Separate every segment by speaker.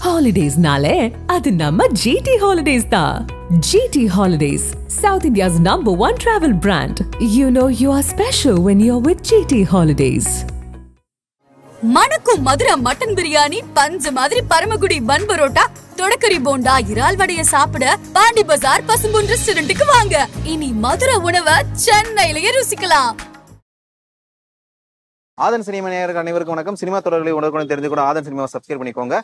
Speaker 1: Holidays-nale, adu namma GT Holidays da. GT Holidays, South India's #1 travel brand. You know you are special when you're with GT Holidays.
Speaker 2: மணக்கும் Madurai mutton biryani, பஞ்சு மாதிரி பரமக்குடி பன் பரோட்டா, தொடக்கரி போண்டா, இறால் வடைய சாப்பிட பாண்டி பஜார் பசும்பொன் ரெஸ்டாரண்ட்டுக்கு வாங்க. இனி மதுரை உணவை சென்னையிலேயே ருசிக்கலாம்.
Speaker 3: ஆதன் சினிமா நேயர்கள் அனைவருக்கும் வணக்கம். சினிமா தொடர்களை உடனுக்குடன் தெரிஞ்சுக்கூட ஆதன் சினிமாவை சப்ஸ்கிரைப் பண்ணிக்கோங்க.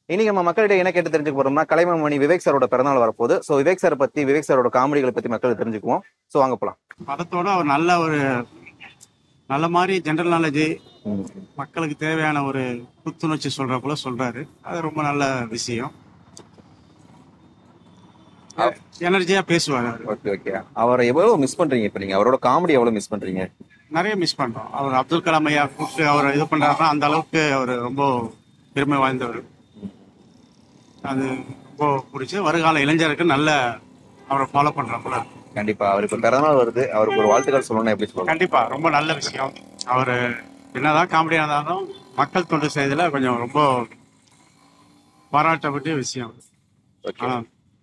Speaker 3: இன்னைக்கு நம்ம மக்களிடையே என்ன கேட்டு தெரிஞ்சுக்க போறோம்னா, கலைமாமணி விவேக் சாரோட பிறந்தநாள் வரப்போகுது. ஸோ விவேக் சாரை பத்தி, விவேக் சாரோட காமெடிகளை பத்தி மக்கள் தெரிஞ்சுக்குவோம். ஸோ வாங்க போலாம்.
Speaker 4: படத்தோட ஒரு நல்ல மாதிரி ஜென்ரல் நாலேஜ், மக்களுக்கு தேவையான ஒரு புத்துணர்ச்சி சொல்ற போல சொல்றாரு. அது ரொம்ப நல்ல விஷயம். எனர்ஜியா பேசுவாரு.
Speaker 3: Okay okay. அவரை எவ்வளவு மிஸ் பண்றீங்க? இப்ப நீங்க அவரோட காமெடி எவ்வளவு மிஸ் பண்றீங்க?
Speaker 4: நிறைய மிஸ் பண்றோம். அவர் அப்துல் கலாம் ஐயா கூப்பிட்டு அவர் இது பண்றாருன்னா அந்த அளவுக்கு அவர் ரொம்ப பெருமை வாய்ந்தவர். அது ரொம்ப பிடிச்சி வருகால இளைஞருக்கு நல்ல அவரை ஃபாலோ பண்ற போல.
Speaker 3: கண்டிப்பா. அவர் இப்ப பிறந்தநாள் வருது, அவருக்கு ஒரு வாழ்த்துக்கள் சொல்லணும். எப்படி சொல்லுங்க?
Speaker 4: கண்டிப்பா ரொம்ப நல்ல விஷயம். அவர் என்னதான் காமெடியா இருந்தாலும் மக்கள் தொண்டு செய்ததுல கொஞ்சம் ரொம்ப பாராட்டப்பட்ட விஷயம்.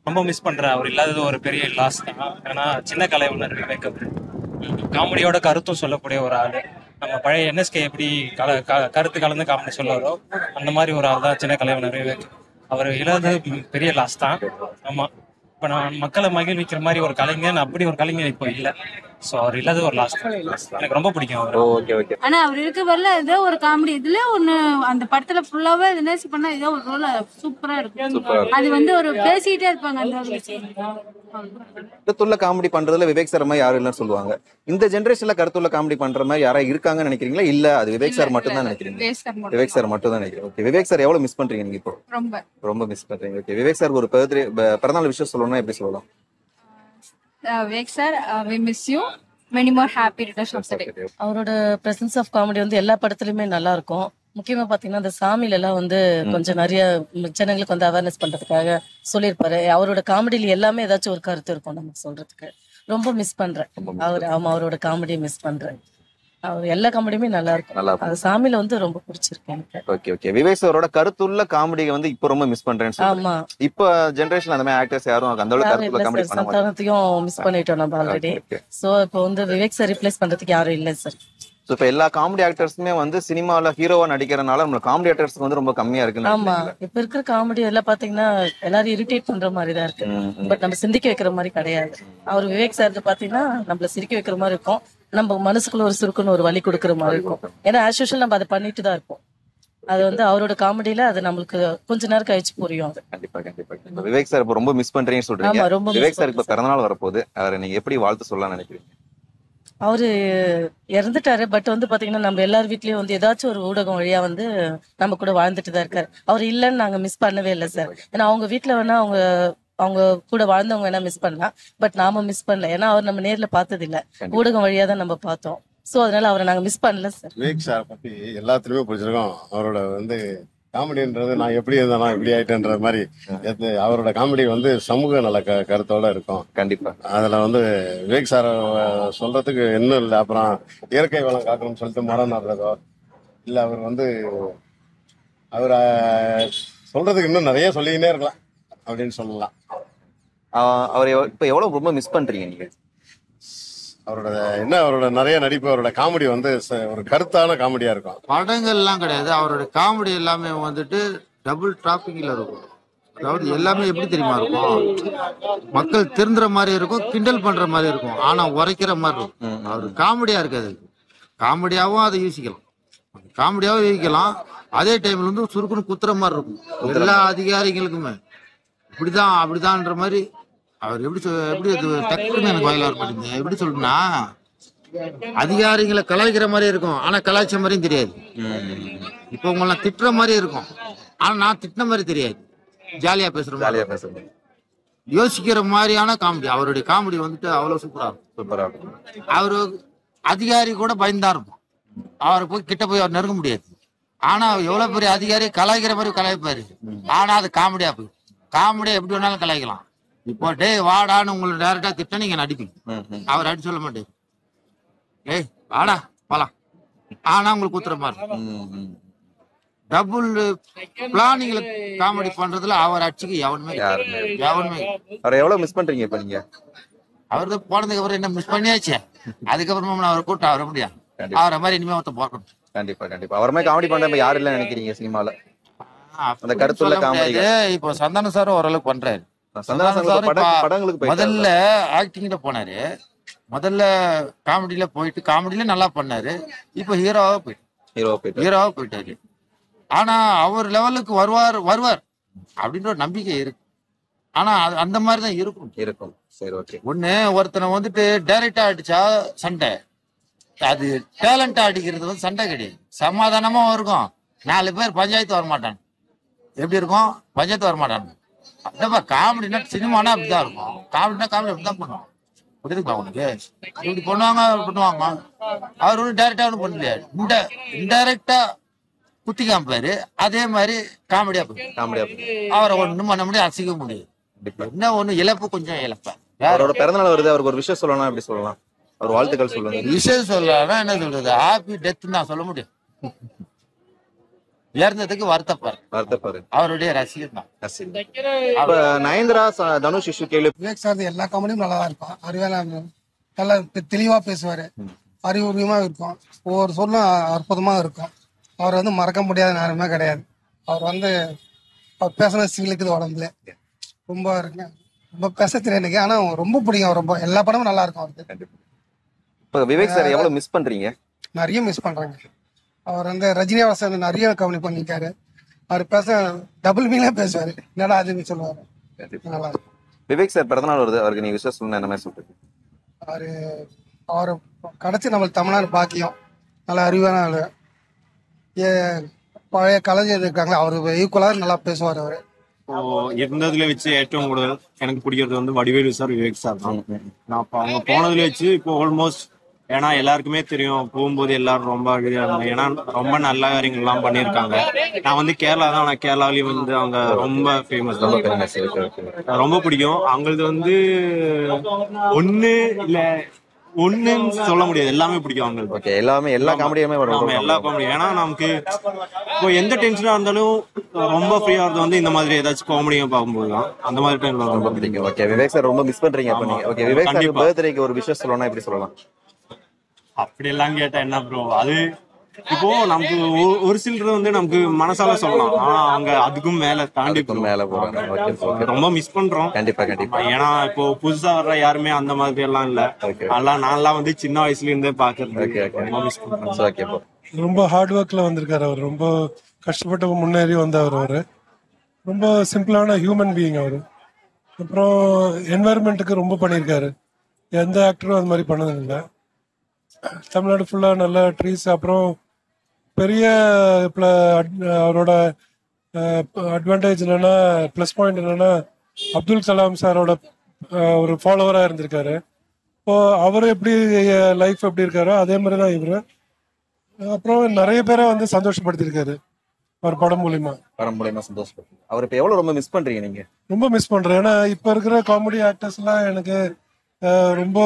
Speaker 5: ரொம்ப மிஸ் பண்றேன். அவர் இல்லாதது ஒரு பெரிய லாஸ் தான். ஏன்னா சின்ன கலைவண்ணர் விவேக் காமெடியோட கருத்தும் சொல்லக்கூடிய ஒரு ஆளு. நம்ம பழைய என்எஸ்கே எப்படி கருத்து கலந்து காமெடி சொல்லுவாரோ அந்த மாதிரி ஒரு ஆள் தான் சின்ன கலைவண்ணர் விவேக். அவர் இல்லாதது பெரிய லாஸ் தான். ஆமா, இப்ப நான் மக்களை மகிழ்விக்கிற மாதிரி ஒரு கலைஞன், அப்படி ஒரு கலைஞன் இப்போ இல்லை. சோ அவர் இல்லாத ஒரு லாஸ்ட். எனக்கு ரொம்ப பிடிக்கும் அவர்.
Speaker 3: Okay okay.
Speaker 6: ஆனா அவர் இருக்க வரல ஏதோ ஒரு காமெடி இதுல ஒண்ணு அந்த படத்துல ஃபுல்லாவே நினைச்சு பண்ணா ஏதோ ஒரு ரோல் சூப்பரா இருக்கும். அது வந்து ஒரு பேசிட்டே இருப்பாங்க. அந்த
Speaker 3: கருத்துள்ள காமெடி பண்றதுல விவேக் சார் மாதிரி யாரும் இல்லைன்னு சொல்லுவாங்க. இந்த ஜென்ரேஷன்ல கருத்துள்ள காமெடி பண்ற மாதிரி யாரா இருக்காங்கன்னு நினைக்கிறீங்களா? இல்ல அது விவேக் சார் மட்டும் தான் நினைக்கிறீங்க? விவேக் சார் மட்டும் தான் நினைக்கிறேன். ஓகே. விவேக் சார் எவ்வளவு மிஸ் பண்றீங்க நீங்க இப்போ? ரொம்ப மிஸ் பண்றீங்க. ஓகே. விவேக் சார் ஒரு பிறந்தநாள் விஷயம் சொல்லணும்னா எப்படி சொல்லலாம்?
Speaker 6: Vivek sir, we miss you. Many more happy returns of the day.
Speaker 7: அவரோட பிரசன்ஸ் ஆஃப் காமெடி வந்து எல்லா படத்துலயுமே நல்லா இருக்கும். முக்கியமா பாத்தீங்கன்னா அந்த சாமியில எல்லாம் வந்து கொஞ்சம் நிறைய ஜனங்களுக்கு வந்து அவேர்னஸ் பண்றதுக்காக சொல்லியிருப்பாரு. அவரோட காமெடியில எல்லாமே ஏதாச்சும் ஒரு கருத்து இருக்கும் நமக்கு சொல்றதுக்கு. ரொம்ப மிஸ் பண்றேன் அவரோட காமெடியை மிஸ் பண்றேன். அவர் எல்லா காமெடியுமே நல்லா இருக்கும். அது சாமியில வந்து ரொம்ப பிடிச்சிருக்கு எனக்கு.
Speaker 3: Okay okay. விவேக் சாரோட கருத்துள்ள காமெடியை வந்து இப்ப ரொம்ப மிஸ் பண்றேன்னு சொல்றீங்க. ஆமா, இப்ப ஜெனரேஷன்ல அந்த மாதிரி ஆக்டர்ஸ் யாரும் அந்த அளவுக்கு கருத்துள்ள காமெடி பண்ண மாட்டாங்க. சந்தானத்தையும்
Speaker 7: மிஸ் பண்ணிட்டோம் நம்ம ஆல்ரெடி. சோ இப்போ வந்து விவேக் சார் ரிப்ளேஸ் பண்றதுக்கு யாரும் இல்ல சார்.
Speaker 3: சோ இப்ப எல்லா காமெடி ஆக்டர்ஸுமே வந்து சினிமால ஹீரோவா நடிக்கிறதுனால நம்ம காமெடி ஆக்டர்ஸ்க்கு வந்து ரொம்ப கம்மியா இருக்கு.
Speaker 7: ஆமா, இப்ப இருக்கிற காமெடி எல்லாம் பாத்தீங்கன்னா எல்லாரும் இரிட்டேட் பண்ற மாதிரி தான் இருக்கு. பட் நம்ம சிந்திக்க வைக்கிற மாதிரி கிடையாது. அவர் விவேக் சார் பாத்தீங்கன்னா நம்மள சிரிக்க வைக்கிற மாதிரி இருக்கும். நம்ம மனசுக்குள்ள ஒரு சுருக்குன்னு ஒரு வலி கொடுக்குற மாதிரி இருக்கும். ஏன்னா ஆஸ் யூஷுவல் நம்ம அதை பண்ணிட்டு தான் இருப்போம். அது வந்து அவரோட காமெடியில அது நம்மளுக்கு கொஞ்ச நேரம் கழிச்சு புரியும். அது
Speaker 3: கண்டிப்பா கண்டிப்பா. விவேக் சார் இப்ப ரொம்ப மிஸ் பண்றீங்கன்னு சொல்றீங்க. விவேக் சார் இப்ப பிறந்தநாள் வரப்போகுது, அவரை நீங்க எப்படி வாழ்த்து சொல்லலாம் நினைக்கிறீங்க?
Speaker 7: அவரு இறந்துட்டாரு. பட் வந்து பாத்தீங்கன்னா நம்ம எல்லார் வீட்லயும் வந்து ஏதாச்சும் ஒரு ஊடகம் வழியா வந்து நம்ம கூட வாழ்ந்துட்டு தான் இருக்காரு. அவர் இல்லைன்னு நாங்க மிஸ் பண்ணவே இல்லை சார். ஏன்னா அவங்க வீட்டுல வேணா அவங்க கூட வாழ்ந்தவங்க வேணா மிஸ் பண்ணலாம், பட் நாம மிஸ் பண்ணல. ஏன்னா அவர் நம்ம நேர்ல பார்த்தது இல்ல, ஊடகம் வழியா தான் நம்ம பார்த்தோம். சோ அதனால அவரை நாங்க மிஸ் பண்ணல சார்.
Speaker 8: விவேக் சார் பத்தி எல்லாத்துலயுமே பிடிச்சிருக்கோம். அவரோட வந்து காமெடின்றது நான் எப்படி இருந்தா இப்படி ஆயிட்டேன்ற மாதிரி அவரோட காமெடி வந்து சமூக நல கருத்தோட இருக்கும்.
Speaker 3: கண்டிப்பா.
Speaker 8: அதுல வந்து விவேக் சார் சொல்றதுக்கு இன்னும் இல்லை. அப்புறம் இயற்கை வளம் காக்கணும்னு சொல்லிட்டு மரம் நடுறதோ இல்ல, அவர் வந்து அவர் சொல்றதுக்கு இன்னும் நிறைய சொல்லிக்கிட்டே இருக்கலாம் அப்படின்னு சொல்லலாம்.
Speaker 3: அவர் இப்ப எவ்வளவு ரொம்ப மிஸ் பண்றீங்க நீங்க?
Speaker 8: அவரோட நிறைய நடிப்பு, அவரோட காமெடி வந்து ஒரு கருத்தான காமெடியா இருக்கும்.
Speaker 9: படங்கள்லாம் கிடையாது, அவரோட காமெடி எல்லாமே வந்துட்டு டபுள் டாப்பிக்ல இருக்கும். அதாவது எல்லாமே எப்படி தெரியுமா இருக்கும், மக்கள் திருந்துற மாதிரி இருக்கும், கிண்டல் பண்ற மாதிரி இருக்கும், ஆனா உரைக்கிற மாதிரி இருக்கும். அவர் காமெடியா இருக்காது. காமெடியாவும் அதை யூசிக்கலாம், காமெடியாவும் யூசிக்கலாம். அதே டைம்ல வந்து சுருக்குன்னு குத்துற மாதிரி இருக்கும். எல்லா அதிகாரிகளுக்குமே இப்படிதான் அப்படிதான்ற மாதிரி. அவர் எப்படி டக்குன்னு எனக்கு வயலா இருப்பாங்க. எப்படி சொல்றேன்னா, அதிகாரிகளை கலாய்க்கிற மாதிரி இருக்கும், ஆனா கலாய்ச்ச மாதிரியும் தெரியாது. இப்ப உங்களை திட்டுற மாதிரி இருக்கும், ஆனா நான் திட்டின மாதிரி தெரியாது. ஜாலியா பேசுற மாதிரி, யோசிக்கிற மாதிரியான காமெடி. அவருடைய காமெடி வந்துட்டு அவ்வளவு சூப்பரா இருக்கும். அவரு அதிகாரி கூட பயந்தா இருக்கும். அவரை போய் கிட்ட போய் அவர் நெருங்க முடியாது. ஆனா எவ்வளவு பெரிய அதிகாரி கலாய்க்கிற மாதிரி கலாய்ப்பாரு. ஆனா அது காமெடியா போய் காமெடியா எப்படி வேணாலும் கலாய்க்கலாம். இப்போ டே வாடான்னு உங்களை டைரக்டா திட்ட நீங்க நடிப்பீங்க, அவர் அடி சொல்ல மாட்டேன். ஏய் வாடா போலாம், ஆனா உங்களுக்கு குத்துற மாதிரி. டபுள் பிளானிங்ல காமெடி பண்றதுல அவர் அச்சுக்கு எவனுமே
Speaker 3: அவரை எவ்வளவு மிஸ் பண்றீங்க இப்ப நீங்க?
Speaker 9: அவரு போனதுக்கு அப்புறம் என்ன மிஸ் பண்ணியாச்சு, அதுக்கப்புறமா அவரை கூட்டம் வர முடியாது. அவரை மாதிரி இனிமே ஒருத்த போகணும்.
Speaker 3: கண்டிப்பா அவர் மாதிரி காமெடி பண்ற யாரு இல்ல நினைக்கிறீங்க சினிமால? அந்த கருத்துள்ள காமெடி
Speaker 9: இப்போ சந்தானம் சார் ஓரளவுக்கு பண்றாரு. முதல்ல ஆக்டிங்ல போனாரு, முதல்ல காமெடியில போயிட்டு காமெடியில நல்லா பண்ணாரு. இப்போ ஹீரோவா போயிட்டாரு. ஆனா அவர் லெவலுக்கு வருவார் அப்படின்ற ஒரு நம்பிக்கை இருக்கு. ஆனா அந்த மாதிரிதான் இருக்கும்.
Speaker 3: சரி, ஓகே.
Speaker 9: ஒண்ணு ஒருத்தனை வந்துட்டு டைரக்டா அடிச்சா சண்டை, அது டேலண்டா அடிக்கிறது வந்து சண்டை கிடையாது, சமாதானமா இருக்கும். 4 பேர் பஞ்சாயத்து வரமாட்டான். எப்படி இருக்கும்? பஞ்சாயத்து வரமாட்டான். அதப்பா காமெடினா சினிமானா அப்படிதான் இருக்கும். காமெடினா காமெடி அப்படிதான் பண்ணுவோம். புரியுதுங்களா உனக்கு? இப்படி பண்ணுவாங்க. அவர் ஒன்றும் டைரக்டா ஒன்றும் பண்ண முடியாது. இன்டைரக்டா குத்தி காமிப்பாரு. அதே மாதிரி காமெடியா அவரை ஒன்றும் பண்ண முடியாது, அசைக்க முடியாது. என்ன ஒண்ணு இழப்பு, கொஞ்சம் இழப்பேன்.
Speaker 3: அவரோட பிறந்தநாள் வருது, அவருக்கு ஒரு விஷயம் சொல்லணும், எப்படி சொல்லலாம்? அவர் வாழ்த்துக்கள் சொல்லுங்க.
Speaker 9: விஷயம் சொல்லலாம் என்ன சொல்றது? ஹாப்பி டெத் நான் சொல்ல முடியும். இறந்ததுக்கு வருத்தப்பாரு. அவருடைய ரசிகர் தான்.
Speaker 3: நயன்தாரா தனுஷ் இஷ்யூ கேள்வி.
Speaker 10: விவேக் சார் எல்லா காமெடியும் நல்லா தான் இருக்கும். அறிவான நல்லா தெளிவா பேசுவாரு, அறிவுரியமா இருக்கும். ஒவ்வொரு சொல்லும் அற்புதமா இருக்கும். அவர் வந்து மறக்க முடியாத நேரமே கிடையாது. அவர் பேசுன சீலுக்குது உடம்புல ரொம்ப இருக்கு. ரொம்ப பேச தெரியும் எனக்கு, ஆனா ரொம்ப பிடிக்கும். ரொம்ப எல்லா படமும் நல்லா இருக்கும் அவருக்கு.
Speaker 3: இப்ப விவேக் சார் எவ்வளவு மிஸ் பண்றீங்க?
Speaker 10: நிறைய மிஸ் பண்றாங்க. அவர் ரஜினியோட சேர்ந்து நிறைய காமெடி பண்ணிருக்காரு. அவர் பேச டபுள் மீனா பேசுவாரு. என்னடா அதுன்னு சொல்லுவாரு. நல்லா இருக்கும்.
Speaker 3: விவேக் சார் பிறந்தநாள் வருது, அவருக்கு நீ விஷயம் சொல்லணும், என்ன மாதிரி சொல்றீங்க?
Speaker 10: அவரு கிடைச்சி நம்மளுக்கு தமிழ்நாடு பாக்கியம். நல்ல அறிவான ஆளு. பழைய கலைஞர் இருக்காங்களா, அவரு ஈக்குவலா நல்லா பேசுவார். அவரு
Speaker 11: இருந்ததுல வச்சு ஏற்றவும் கூடுதல் எனக்கு பிடிக்கிறது வந்து வடிவேலு சார், விவேக் சார் தான். நான் இப்போ அவங்க போனதுல வச்சு இப்போ ஆல்மோஸ்ட், ஏன்னா எல்லாருக்குமே தெரியும் போகும்போது எல்லாரும் ரொம்ப இருந்தாங்க. ஏன்னா ரொம்ப நல்ல காரியங்கள்லாம் பண்ணியிருக்காங்க. நான் வந்து கேரளா தான், ஆனால் கேரளாவிலேயும் வந்து அவங்க ரொம்ப ஃபேமஸ் தான். ரொம்ப பிடிக்கும். அவங்களது வந்து ஒன்று இல்லை ஒண்ணுன்னு சொல்ல முடியாது, எல்லாமே பிடிக்கும் அவங்களுக்கு.
Speaker 3: எல்லா காமெடியுமே வரும்.
Speaker 11: எல்லா காமெடியும். ஏன்னா நமக்கு இப்போ எந்த டென்ஷனா இருந்தாலும் ரொம்ப ஃப்ரீயா இருந்தது வந்து இந்த மாதிரி ஏதாச்சும் காமெடியா பார்க்கும்போது தான். அந்த மாதிரி டைம்ல ரொம்ப பிடிக்கும்.
Speaker 3: ஓகே, விவேக் சார் ரொம்ப மிஸ் பண்றீங்க அப்ப நீங்க. ஓகே, விவேக் சார் பர்த்டேக்கு ஒரு விஷயம் சொல்லணும்னா எப்படி சொல்லலாம்?
Speaker 11: அப்படி எல்லாம் கேட்டா என்ன ப்ரோ, அது இப்போ நமக்கு ஒரு சிலர் வந்து நமக்கு மனசால சொல்லலாம், ஆனா அவங்க அதுக்கும் மேல தாண்டி
Speaker 3: மேல போறாங்க.
Speaker 11: ரொம்ப மிஸ் பண்றோம்.
Speaker 3: கண்டிப்பா.
Speaker 11: ஏன்னா இப்போ புதுசா வர்ற யாருமே அந்த மாதிரி எல்லாம் இல்ல. அதெல்லாம் நான்லாம் வந்து சின்ன வயசுல இருந்தே பாக்குறது. ரொம்ப மிஸ் பண்றேன்.
Speaker 12: ரொம்ப ஹார்ட் ஒர்க்ல வந்திருக்காரு அவர். ரொம்ப கஷ்டப்பட்டு முன்னேறி வந்தவர். அவரு ரொம்ப சிம்பிளான ஹியூமன் பீயிங் அவரு. அப்புறம் என்வாயர்மெண்ட்டுக்கு ரொம்ப பண்ணியிருக்காரு. எந்த ஆக்டரும் அது மாதிரி பண்ணதில்லை. தமிழ்நாடு ஃபுல்லா நல்ல ட்ரீஸ். அப்புறம் பெரிய அவரோட அட்வான்டேஜ் என்னன்னா, ப்ளஸ் பாயிண்ட் என்னன்னா, அப்துல் கலாம் சாரோட ஒரு ஃபாலோவரா இருந்திருக்காரு. இப்போ அவரு எப்படி லைஃப் எப்படி இருக்காரோ அதே மாதிரி தான் இவரு. அப்புறம் நிறைய பேரை வந்து சந்தோஷப்படுத்திருக்காரு அவர் படம் மூலியமா
Speaker 3: சந்தோஷப்பட்டு. அவர் இப்ப எவ்வளவு ரொம்ப மிஸ் பண்றீங்க நீங்க?
Speaker 12: ரொம்ப மிஸ் பண்றேன். ஏன்னா இப்ப இருக்கிற காமெடி ஆக்டர்ஸ் எல்லாம் எனக்கு ரொம்ப,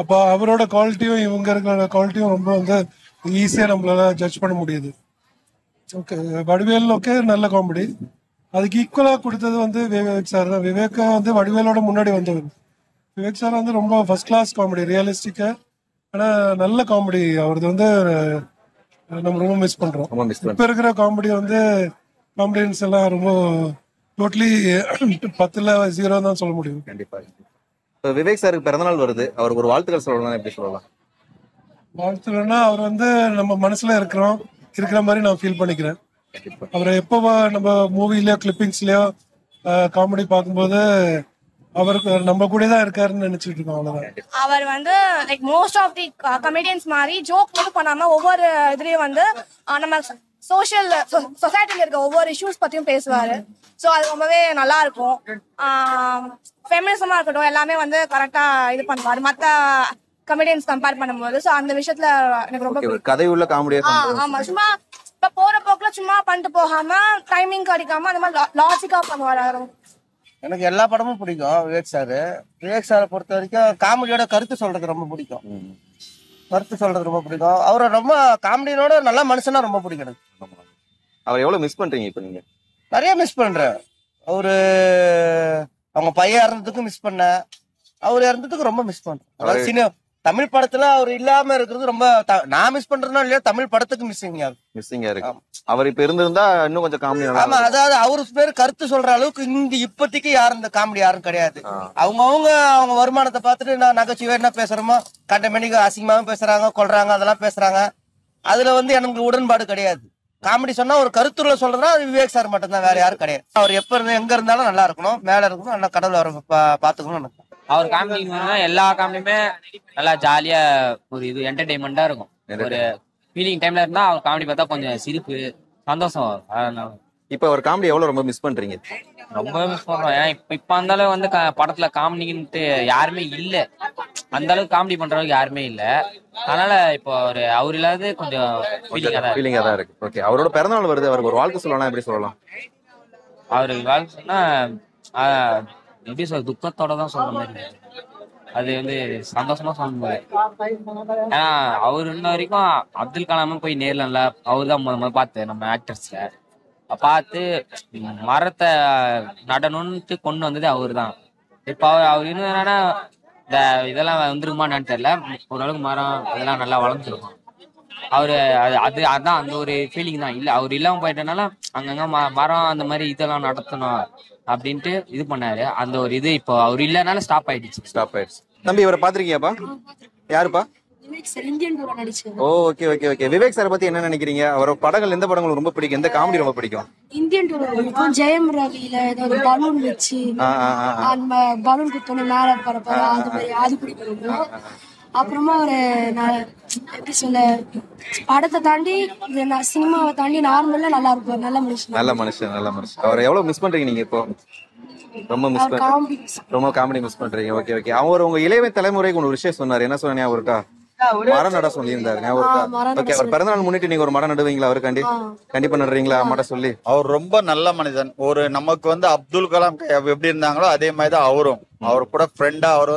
Speaker 12: அப்ப அவரோட குவாலிட்டியும் இவங்க இருக்கிற குவாலிட்டியும் ரொம்ப வந்து ஈஸியா நம்மளால ஜட்ஜ் பண்ண முடியுது. ஓகே, வடிவேல் ஓகே நல்ல காமெடி. அதுக்கு ஈக்குவலா கொடுத்தது வந்து விவேக் சார் தான். விவேக் வந்து வடிவேலோட முன்னாடி வந்தவர். விவேக் சார் வந்து ரொம்ப ஃபர்ஸ்ட் கிளாஸ் காமெடி, ரியலிஸ்டிக்கா, ஆனா நல்ல காமெடி. அவரது வந்து நம்ம ரொம்ப மிஸ் பண்றோம். இப்ப இருக்கிற காமெடி வந்து காமெடியன்ஸ் எல்லாம் ரொம்ப டோட்டலி 10ல் 0 தான் சொல்ல முடியும்.
Speaker 3: கண்டிப்பா. விவேக் சாருக்கு பிறந்தநாள் வருது, அவருக்கு ஒரு வாழ்த்துக்கள் சொல்லலாம், எப்படி சொல்லலாம்?
Speaker 12: வாழ்த்துக்கள்னா அவர் வந்து நம்ம மனசுல இருக்கிற மாதிரி நான் ஃபீல் பண்ணிக்கிறேன். அவரை எப்போ நம்ம மூவிலயோ கிளிப்பிங்ஸ்லயோ காமெடி பார்க்கும்போது அவருக்கு நம்ம கூட தான் இருக்காருன்னு நினைச்சிட்டு இருக்கோம். அவ்வளவுதான்.
Speaker 13: அவர் வந்து like most of the comedians மாதிரி ஜோக் மட்டும் பண்ணாம ஒவ்வொரு இதுலயும் வந்து நம்ம சோஷியல் சொசைட்டில இருக்க ஒவ்வொரு இஷ்யூஸ் பத்தியும் பேசுவாரு. ஸோ அது ரொம்பவே நல்லா இருக்கும். ஃபெமினிசமா இருக்கட்டும் எல்லாமே வந்து கரெக்டா இது பண்ணுவாரு மற்ற கமெடியன்ஸ் கம்பேர் பண்ணும்போது. ஸோ அந்த விஷயத்துல எனக்கு ரொம்ப
Speaker 3: கதை உள்ள காமெடியா.
Speaker 13: ஆமா, சும்மா இப்ப போற போக்குல சும்மா பண்ணிட்டு போகாம டைமிங் அடிக்காம அந்த மாதிரி லாஜிக்கா பண்ணுவாரு.
Speaker 14: எனக்கு எல்லா படமும் பிடிக்கும் விவேக் சாரு. விவேக் சாரை பொறுத்த வரைக்கும் காமெடியோட கருத்து சொல்றது ரொம்ப பிடிக்கும். அவரை ரொம்ப காமெடியோட நல்ல மனுஷனா ரொம்ப பிடிக்கும் எனக்கு.
Speaker 3: அவர் எவ்வளவு மிஸ் பண்றீங்க இப்ப நீங்க?
Speaker 14: நிறைய மிஸ் பண்றேன். அவரு அவங்க பையன் இறந்ததுக்கும் மிஸ் பண்ணேன், அவர் இறந்ததுக்கு ரொம்ப மிஸ் பண்றேன். தமிழ் படத்துல அவர் இல்லாம இருக்கிறது ரொம்ப நான் மிஸ் பண்றதுனா இல்லையா, தமிழ் படத்துக்கு மிஸ்ஸிங்கா இருக்கு.
Speaker 3: அவர் இப்ப இருந்திருந்தா இன்னும் கொஞ்சம் காமெடி.
Speaker 14: ஆமா, அதாவது அவரு பேர் கருத்து சொல்ற அளவுக்கு இங்க இப்போதைக்கு யாரும் இந்த காமெடி யாரும் கிடையாது. அவங்க வருமானத்தை பார்த்துட்டு நான் நகைச்சுவை என்ன பேசுறோமோ கண்ட மணிக்கு அசிங்கமாவும் பேசுறாங்க, கொள்றாங்க, அதெல்லாம் பேசுறாங்க. அதுல எனக்கு உடன்பாடு கிடையாது. காமெடி சொன்னா ஒரு கருத்துள்ள சொல்றதுனா அது விவேக் சார் மட்டும்தான், வேற யாரும் கிடையாது. அவர் எப்ப இருந்து எங்க இருந்தாலும் நல்லா இருக்கணும், மேல இருக்கணும், நல்லா கடவுள் அவரை பாத்துக்கணும்.
Speaker 15: அவர் காமெடி எல்லா காமெடியுமே நல்லா ஜாலியா ஒரு இது என்டர்டைன்மெண்டா இருக்கும். ஒரு ஃபீலிங் டைம்ல இருந்தா அவர் காமெடி பார்த்தா கொஞ்சம் சிரிப்பு சந்தோஷம் வரும்.
Speaker 3: இப்ப அவர் காமெடி எவ்வளவு ரொம்ப மிஸ் பண்றீங்க?
Speaker 15: ரொம்ப மிஸ் பண்றோம். ஏன்னா இப்ப அந்த அளவு வந்து படத்துல காமெடின்ட்டு யாருமே இல்ல, அந்த அளவுக்கு காமெடி பண்றவங்க யாருமே இல்ல. அதனால இப்போ அவர் இல்லாத கொஞ்சம்
Speaker 3: ஃபீலிங்கா தான் இருக்கு. ஓகே, அவரோட பிறந்தநாள் வருது, அவருக்கு ஒரு வாழ்க்கை சொல்லலாம், எப்படி சொல்லலாம்?
Speaker 15: அவருக்கு வாழ்க்கை சொன்னா எப்படி சொல்ற, துக்கத்தோட தான் சொல்ற மாதிரி. அது வந்து சந்தோஷமா சொல்ல முடியாது. ஏன்னா அவர் இன்ன வரைக்கும் அப்துல் கலாமும் போய் நேர்ல அவர் தான் முதல்ல பார்த்து நம்ம ஆக்டர்ஸ்ல பார்த்து மரத்தை நடணும்ட்டு கொண்டு வந்தது அவரு தான். இப்ப அவர் இன்னும் என்னன்னா இந்த இதெல்லாம் வந்துருமான்னு தெரியல, ஓரளவுக்கு மரம் அதெல்லாம் நல்லா வளர்ந்துருக்கும். அதான் அந்த ஒரு ஃபீலிங் தான். இல்ல அவர் இல்லாம போயிட்டனால அங்கங்க மரம் அந்த மாதிரி இதெல்லாம் நடத்தணும் அப்படின்ட்டு இது பண்ணாரு. அந்த ஒரு இது இப்போ அவர் இல்லனால ஸ்டாப் ஆயிடுச்சு.
Speaker 3: தம்பி, இவரை பாத்திருக்கியாப்பா? யாருப்பா? ஓ, okay okay okay. Vivek sir பத்தி என்ன நினைக்கிறீங்க? அவர் படங்கள் எந்த படங்கள் ரொம்ப பிடிக்கும், எந்த காமெடி ரொம்ப பிடிக்கும்?
Speaker 16: இந்தியன் டூர் பிடிக்கும். ஜெயம் ரவியில ஏதாவது பலூன் வச்சு அந்த பலூன் குத்தோன்னு மேல பரப்பாரு, அது மாதிரி அது பிடிக்கும். அப்புறமா எப்படி சொல்ல, படத்தை தாண்டி சினிமாவை தாண்டி நார்மலா நல்லா இருக்கும். நல்ல மனுஷன்.
Speaker 3: அவர் எவ்வளவு மிஸ் பண்றீங்க நீங்க இப்போ? ரொம்ப காமெடி மிஸ் பண்றீங்க. Okay okay. அவர் உங்க இளைய தலைமுறைக்கு ஒரு விஷயம் சொன்னாரு, என்ன சொன்னா அவருக்கா? மரம் நட சொல்லியிருந்தாரு. ஓகே, அவர் பிறந்தநாள் முன்னிட்டு நீங்க ஒரு மரம் நடுவீங்களா? அவரு கண்டிப்பா நடுறீங்களா மட சொல்லி?
Speaker 17: அவர் ரொம்ப நல்ல மனிதன். ஒரு நமக்கு அப்துல் கலாம் எப்படி இருந்தாங்களோ அதே மாதிரிதான் அவரும். அவர் கூட ஃப்ரெண்டா அவர்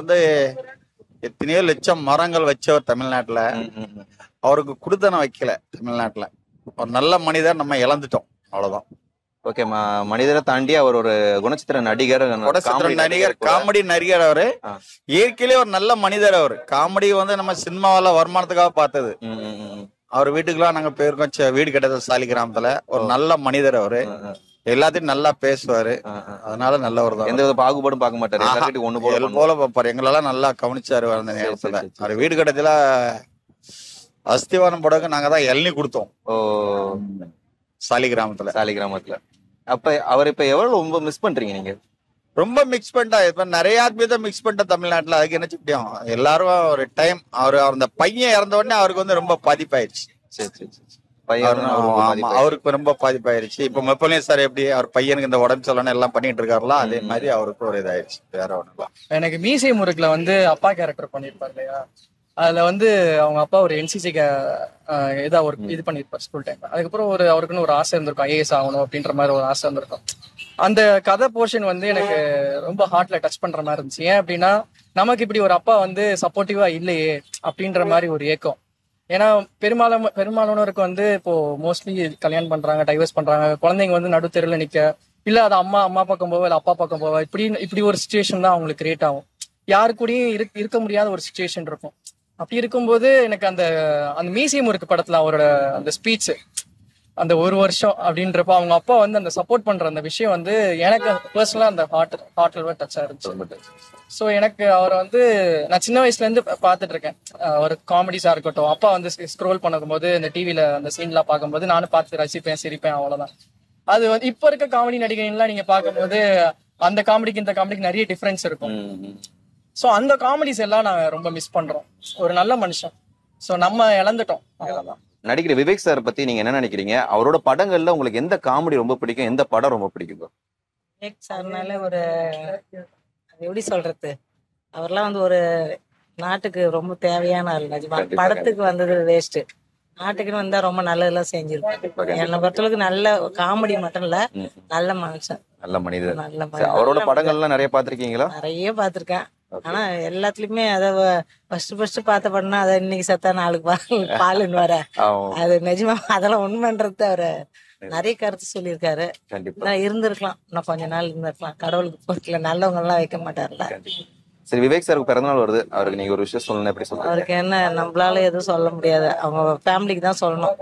Speaker 17: எத்தனையோ லட்சம் மரங்கள் வச்சவர் தமிழ்நாட்டுல. அவருக்கு குடுத்தனம் வைக்கல தமிழ்நாட்டுல. ஒரு நல்ல மனிதர் நம்ம இழந்துட்டோம், அவ்வளவுதான்.
Speaker 3: ஓகே, மனிதரை தாண்டி அவர் ஒரு குணச்சித்திர நடிகர்,
Speaker 17: காமெடி நடிகர். அவரு இயற்கையிலே ஒரு நல்ல மனிதர். அவரு காமெடி நம்ம சினிமாவில வருமானத்துக்காக பார்த்தது. அவர் வீட்டுக்குலாம் நாங்க போயிருக்கோம், வீடு கிடையாது சாலி கிராமத்துல. ஒரு நல்ல மனிதர் அவரு, எல்லாத்தையும் நல்லா பேசுவாரு. அதனால நல்லவர் தான்,
Speaker 3: எந்த வித பாகுபாடும் பார்க்க மாட்டாரு, ஒண்ணு
Speaker 17: போல பார்ப்பாரு. எங்களெல்லாம் நல்லா கவனிச்சாரு அந்த நேரத்துல. அவர் வீடு கட்டத்துல அஸ்திவாரம் போடக்கு நாங்க தான் இளநீ கொடுத்தோம் சாலி கிராமத்துல.
Speaker 3: அப்ப அவர் இப்ப எவ்வளவு ரொம்ப மிஸ் பண்றீங்க நீங்க?
Speaker 17: ரொம்ப மிக்ஸ் பண்ணிட்டா. இப்ப நிறைய பேர் மிக்ஸ் பண்ணிட்ட தமிழ்நாட்டுல. அதுக்கு என்ன முடியும், எல்லாரும் ஒரு டைம் அவர் அந்த பையன் இறந்த உடனே அவருக்கு ரொம்ப பாதிப்பாயிருச்சு. அவருக்கு ரொம்ப பாதிப்பாயிருச்சு. இப்ப மெப்பலியன் சார் எப்படி அவர் பையனுக்கு இந்த உடம்பு சொல்லணும் எல்லாம் பண்ணிட்டு இருக்காருல, அதே மாதிரி அவருக்கு ஒரு இதாயிருச்சு. வேற ஒண்ணுலாம்.
Speaker 18: எனக்கு மீசை முறுக்குல அப்பா கேரக்டர் பண்ணிருப்பாரு இல்லையா, அதுல அவங்க அப்பா ஒரு என்சிசிக்கு இது பண்ணிருப்பாரு ஸ்கூல் டைம். அதுக்கப்புறம் அவருக்குன்னு ஒரு ஆசை இருந்திருக்கும், ஐஏஎஸ் ஆகணும் அப்படின்ற மாதிரி ஒரு ஆசை இருந்திருக்கும். அந்த கதை போர்ஷன் எனக்கு ரொம்ப ஹார்ட்ல டச் பண்ற மாதிரி இருந்துச்சு. ஏன் அப்படின்னா, நமக்கு இப்படி ஒரு அப்பா சப்போர்ட்டிவா இல்லையே அப்படின்ற மாதிரி ஒரு ஏக்கம். ஏன்னா பெரும்பாலானவருக்கு இப்போ மோஸ்ட்லி கல்யாணம் பண்றாங்க, டைவர்ஸ் பண்றாங்க, குழந்தைங்க நடுத்தெருவில் நிக்க, இல்ல அது அம்மா பக்கம் போவா, இல்ல அப்பா பக்கம் போவா, இப்படி ஒரு சுச்சுவேஷன் தான் அவங்களுக்கு கிரியேட் ஆகும். யாரு கூடயும் இருக்க முடியாத ஒரு சுச்சுவேஷன் இருக்கும். அப்படி இருக்கும்போது எனக்கு அந்த மியூசியம் இருக்கு படத்துல அவரோட அந்த ஸ்பீச், அந்த ஒரு வருஷம் அப்படின்றப்ப அவங்க அப்பா அந்த சப்போர்ட் பண்ற அந்த விஷயம் எனக்கு பர்சனலா அந்த ஹார்ட்ல டச்சா இருந்துச்சு. ஸோ எனக்கு அவரை நான் சின்ன வயசுல இருந்து பார்த்துட்டு இருக்கேன். ஒரு காமெடிஸா இருக்கட்டும், அப்பா ஸ்க்ரோல் பண்ணும்போது இந்த டிவில அந்த சீன்லாம் பார்க்கும்போது நானும் பார்த்து ரசிப்பேன், சிரிப்பேன், அவ்வளவுதான். அது இப்ப இருக்க காமெடி நடிகர்கள்லாம் நீங்க பார்க்கும்போது அந்த காமெடிக்கு இந்த காமெடிக்கு நிறைய டிஃபரன்ஸ் இருக்கும். ஸோ அந்த காமெடிஸ் எல்லாம் நாங்க ரொம்ப மிஸ் பண்றோம். ஒரு நல்ல மனுஷன், ஸோ நம்ம இழந்துட்டோம், அவ்வளவுதான்.
Speaker 3: நடிக்கிற விவேக் சார் பத்தி நீங்க என்ன நினைக்கிறீங்க? அவரோட படங்கள்ல உங்களுக்கு எந்த காமெடி ரொம்ப பிடிக்கும், எந்த படம் ரொம்ப பிடிக்கும்?
Speaker 19: விவேக் சார்னால ஒரு எப்படி சொல்றது, அவர்லாம் ஒரு நாட்டுக்கு ரொம்ப தேவையான ஆள். நிஜமா படத்துக்கு வந்தது வேஸ்ட், நாட்டுக்குன்னு வந்தா ரொம்ப நல்லதெல்லாம் செஞ்சிருப்பாரு. என்னை பொறுத்தளவுக்கு நல்ல காமெடி மட்டும் இல்ல, நல்ல மனுஷன்,
Speaker 3: நல்ல மனிதர். அவரோட படங்கள்லாம் நிறைய பாத்திருக்கீங்களா?
Speaker 19: நிறைய பாத்திருக்கேன். ஆனா எல்லாத்துலயுமே ஃபர்ஸ்ட் பார்த்த படம்னா அதை இன்னைக்கு சத்தா நாளுக்கு பாலுன்னு வர, அது நிஜமா அதெல்லாம் உண்மைன்றது அவரை நிறைய கருத்து சொல்லியிருக்காரு.
Speaker 3: கண்டிப்பா.
Speaker 19: நான் இருந்திருக்கலாம், இன்னும் கொஞ்ச நாள் இருந்திருக்கலாம். கடவுளுக்கு போட்டில நல்லவங்க எல்லாம் வைக்க மாட்டார்ல.
Speaker 3: சரி, விவேக் சாருக்கு பிறந்தநாள் வருது, அவருக்கு நீங்க ஒரு விஷயம் சொல்லணும், எப்படி சொல்லுங்க?
Speaker 19: அவருக்கு என்ன, நம்மளால எதுவும் சொல்ல முடியாது, அவங்க ஃபேமிலிக்கு தான் சொல்லணும்.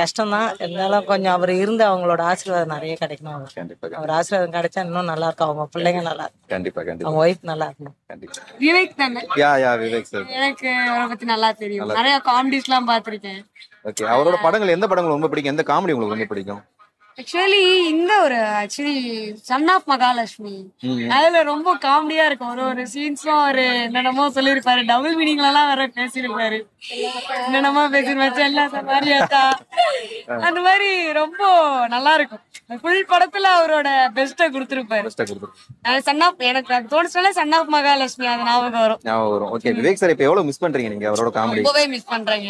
Speaker 19: கஷ்டம்தான் இருந்தாலும் கொஞ்சம் அவர் இருந்து அவங்களோட ஆசீர்வாதம் நிறைய கிடைக்கணும். அவருக்கு அவர் ஆசீர்வாதம் கிடைச்சா இன்னும் நல்லா இருக்கும், அவங்க பிள்ளைங்க நல்லா இருக்கும்,
Speaker 3: கண்டிப்பா கண்டிப்பா
Speaker 19: அவங்க ஒய்ஃப் நல்லா இருக்கணும்.
Speaker 3: கண்டிப்பா.
Speaker 6: விவேக் தானே?
Speaker 3: யா விவேக் சார்.
Speaker 6: எனக்கு அவரை பத்தி நல்லா தெரியும், நிறைய காமெடிஸ் எல்லாம் பாத்திருக்கேன்.
Speaker 3: ஓகே, அவரோட படங்கள் எந்த படங்கள் ரொம்ப பிடிக்கும், எந்த காமெடி உங்களுக்கு ரொம்ப பிடிக்கும்?
Speaker 6: ஆக்சுவலி இந்த ஒரு சன் ஆஃப் மகாலட்சுமி, அதுல ரொம்ப காமெடியா இருக்கும். ஒரு சீன்ஸும் ஒரு என்னென்னமோ சொல்லியிருப்பாரு, டபுள் மீனிங்ல எல்லாம் வேற பேசியிருப்பாரு, என்னென்னமோ பேசிருப்பாச்சு எல்லாம் சமாரியாத்தா, அந்த மாதிரி ரொம்ப நல்லா இருக்கும். ஃபுல் படத்துல அவரோட பெஸ்ட்டை கொடுத்துருப்பாரு. சன் ஆஃப், எனக்கு அது தோணுச்சுனால சன் ஆஃப் மகாலட்சுமி அது ஞாபகம் வரும்.
Speaker 3: ஓகே, விவேக் சார் இப்ப எவ்வளவு மிஸ் பண்றீங்க நீங்க அவரோட காமெடி?
Speaker 6: ரொம்பவே மிஸ் பண்றேங்க.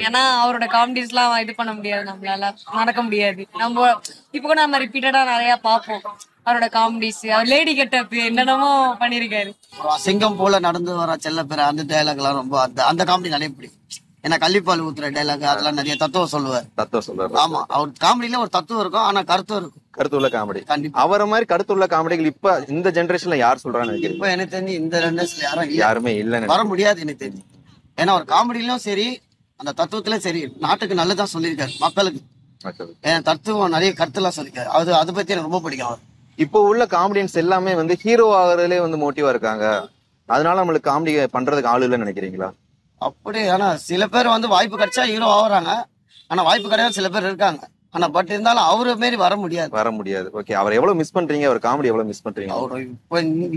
Speaker 6: ஏன்னா அவரோட காமெடிஸ் எல்லாம் இது பண்ண முடியாது, நம்மளால நடக்க முடியாது. நம்ம இப்ப கூட நம்ம ரிப்பீட்டடா நிறைய பார்ப்போம் அவரோட காமெடிஸ். அவர் லேடி கெட்டப் என்னென்னமோ பண்ணிருக்காரு.
Speaker 20: சிங்கம் போல நடந்து வர செல்ல பேர அந்த டைலாக் எல்லாம் ரொம்ப அந்த காமெடி நிறைய பிடிக்கும். ஏன்னா கள்ளிப்பால் ஊத்துற டைலாக் அதெல்லாம் நிறைய தத்துவம் சொல்லுவார். ஆமா, அவர் காமெடியில ஒரு தத்துவம் இருக்கும், ஆனா கருத்தும் இருக்கும்.
Speaker 3: கருத்துள்ள காமெடி அவரை மாதிரி கருத்துள்ள காமெடிகள் இப்ப இந்த ஜெனரேஷன்ல யார் சொல்றான்னு
Speaker 20: இப்ப எனக்கு தெரிஞ்சு இந்த ஜெனரேஷன்ல
Speaker 3: யாருமே இல்ல,
Speaker 20: வர முடியாது எனக்கு தெரிஞ்சு. ஏன்னா ஒரு காமெடியிலும் சரி அந்த தத்துவத்திலும் சரி நாட்டுக்கு நல்லதான் சொல்லியிருக்காரு, மக்களுக்கு தத்துவம் நிறைய கருத்துலாம் சொல்லியிருக்காரு. அதை பத்தி எனக்கு ரொம்ப பிடிக்கும்.
Speaker 3: இப்போ உள்ள காமெடியன்ஸ் எல்லாமே வந்து ஹீரோ ஆகிறதுலே வந்து மோட்டிவா இருக்காங்க, அதனால நம்மளுக்கு காமெடி பண்றதுக்கு ஆளு இல்லைன்னு நினைக்கிறீங்களா?
Speaker 20: அப்படி ஆனா சில பேர் வந்து வாய்ப்பு கிடைச்சா ஹீரோ ஆகுறாங்க, ஆனா வாய்ப்பு கிடையாது சில பேர் இருக்காங்க. ஆனா பட் இருந்தாலும் அவரு மாரி வர முடியாது.
Speaker 3: ஓகே, அவர் எவ்வளவு மிஸ் பண்றீங்க, அவர் காமெடி எவ்வளவு மிஸ் பண்றீங்க?
Speaker 20: அவரு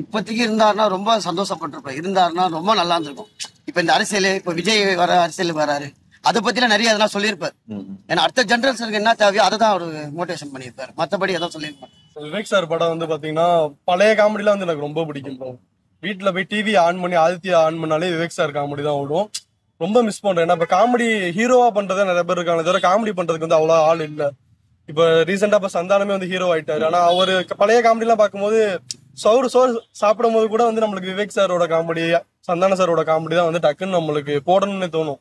Speaker 20: இப்போதைக்கு இருந்தாருன்னா ரொம்ப சந்தோஷப்பட்டிருப்பாரு, இருந்தாருன்னா ரொம்ப நல்லா இருந்திருக்கும். இப்ப இந்த அரசியல், இப்ப விஜய் வர அரசியலுக்கு வராரு, அதை பத்திலாம் நிறைய அதெல்லாம் சொல்லியிருப்பாரு. ஏன்னா அடுத்த ஜெனரேஷனுக்கு என்ன தேவையோ அதை தான் அவரு மோட்டிவேஷன் பண்ணியிருப்பாரு, மற்றபடி எதாவது சொல்லியிருப்பாரு.
Speaker 21: விவேக் சார் படம் வந்து பாத்தீங்கன்னா பழைய காமெடிலாம் வந்து எனக்கு ரொம்ப பிடிக்கும். வீட்டுல போய் டிவி ஆன் பண்ணி ஆதித்யா ஆன் பண்ணாலே விவேக் சார் காமெடி தான் ஓடும். ரொம்ப மிஸ் பண்றேன். ஏன்னா இப்ப காமெடி ஹீரோவா பண்றதே நிறைய பேர் இருக்காங்க, தவிர காமெடி பண்றதுக்கு வந்து அவ்வளவு ஆள் இல்ல. இப்ப ரீசெண்டா இப்ப சந்தானமே வந்து ஹீரோ ஆயிட்டாரு. ஆனா அவரு பழைய காமெடி எல்லாம் பார்க்கும்போது சோறு சாப்பிடும் போது கூட வந்து நம்மளுக்கு விவேக் சாரோட காமெடி, சந்தான சாரோட காமெடி தான் வந்து டக்குன்னு நம்மளுக்கு போடணும்னு தோணும்.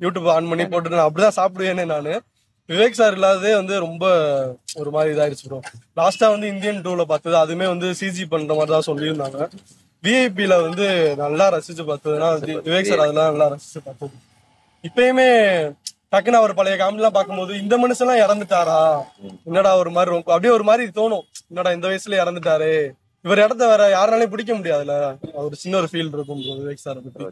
Speaker 21: யூடியூப் ஆன் பண்ணி போட்டு நான் அப்படிதான் சாப்பிடுவேனே நானு. விவேக் சார் இல்லாததே வந்து ரொம்ப ஒரு மாதிரி இதாயிருச்சு ப்ரோ. லாஸ்டா வந்து இந்தியன் 2ல பார்த்தது அதுமே வந்து சிஜி பண்ற மாதிரி தான் சொல்லியிருந்தாங்க. விஐபில வந்து நல்லா ரசிச்சு பார்த்ததுன்னா விவேக் சார் அதெல்லாம் நல்லா ரசிச்சு பார்த்தது. இப்பயுமே டக்குன்னு அவர் பழைய காமெடி எல்லாம் பார்க்கும்போது இந்த மனுஷன்லாம் இறந்துட்டாரா, என்னடா ஒரு மாதிரி ரொம்ப அப்படியே ஒரு மாதிரி தோணும், என்னடா இந்த வயசுல இறந்துட்டாரு, இவர் இடத்த வேற யாருனாலையும் பிடிக்க முடியாதுல்ல, ஒரு சின்ன ஒரு ஃபீல் இருக்கும் விவேக் சார் பத்தி.